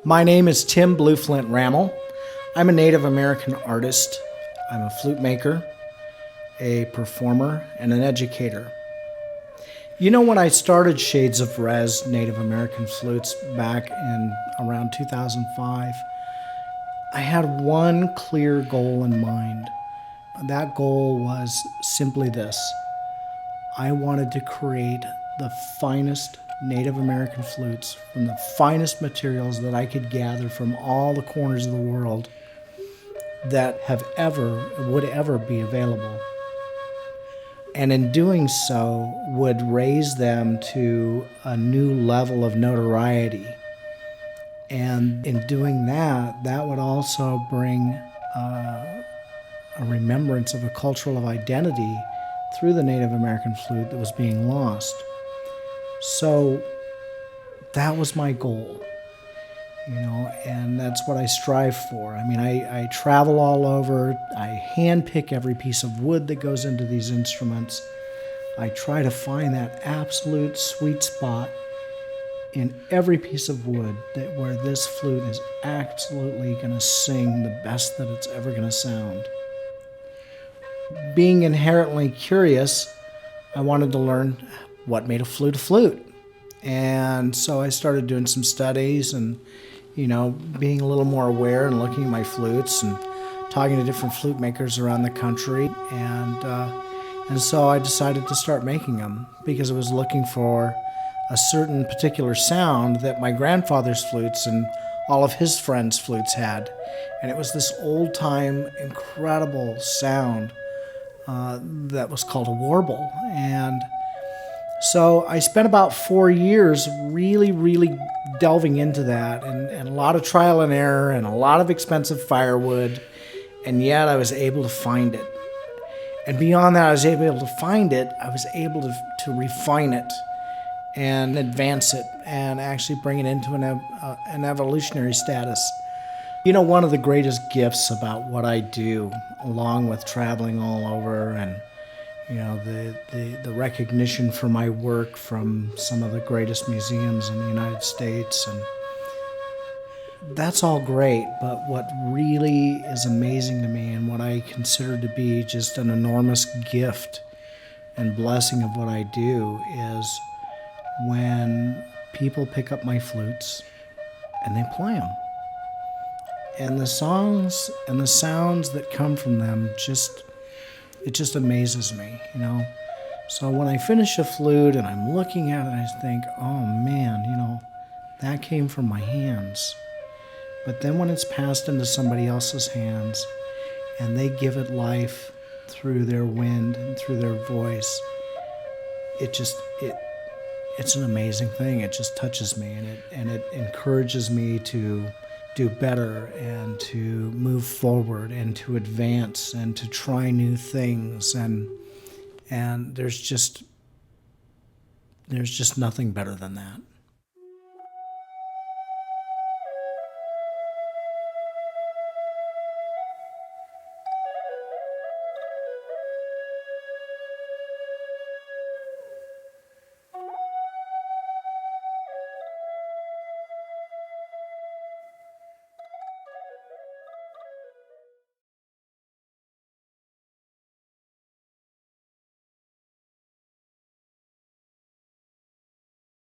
My name is Tim Blueflint Rammel. I'm a Native American artist. I'm a flute maker, a performer, and an educator. You know, when I started Shades of Rez Native American Flutes back in around 2005, I had one clear goal in mind. That goal was simply this. I wanted to create the finest Native American flutes from the finest materials that I could gather from all the corners of the world that would ever be available. And in doing so, would raise them to a new level of notoriety. And in doing that, that would also bring a remembrance of a cultural identity through the Native American flute that was being lost. So that was my goal, and that's what I strive for. I mean, I travel all over. I handpick every piece of wood that goes into these instruments. I try to find that absolute sweet spot in every piece of wood where this flute is absolutely going to sing the best that it's ever going to sound. Being inherently curious, I wanted to learn what made a flute. And so I started doing some studies and, being a little more aware and looking at my flutes and talking to different flute makers around the country. And so I decided to start making them because I was looking for a certain particular sound that my grandfather's flutes and all of his friends' flutes had. And it was this old-time, incredible sound that was called a warble. And so I spent about 4 years really delving into that and a lot of trial and error and a lot of expensive firewood, and yet I was able to find it. And beyond that, I was able to find it, I was able to refine it and advance it and actually bring it into an evolutionary status. One of the greatest gifts about what I do, along with traveling all over and the recognition for my work from some of the greatest museums in the United States, and that's all great, but what really is amazing to me and what I consider to be just an enormous gift and blessing of what I do is when people pick up my flutes and they play them. And the songs and the sounds that come from them it just amazes me, So when I finish a flute and I'm looking at it, I think, oh man, that came from my hands. But then when it's passed into somebody else's hands and they give it life through their wind and through their voice, it's an amazing thing. It just touches me and it encourages me to do better and to move forward and to advance and to try new things, and there's just nothing better than that.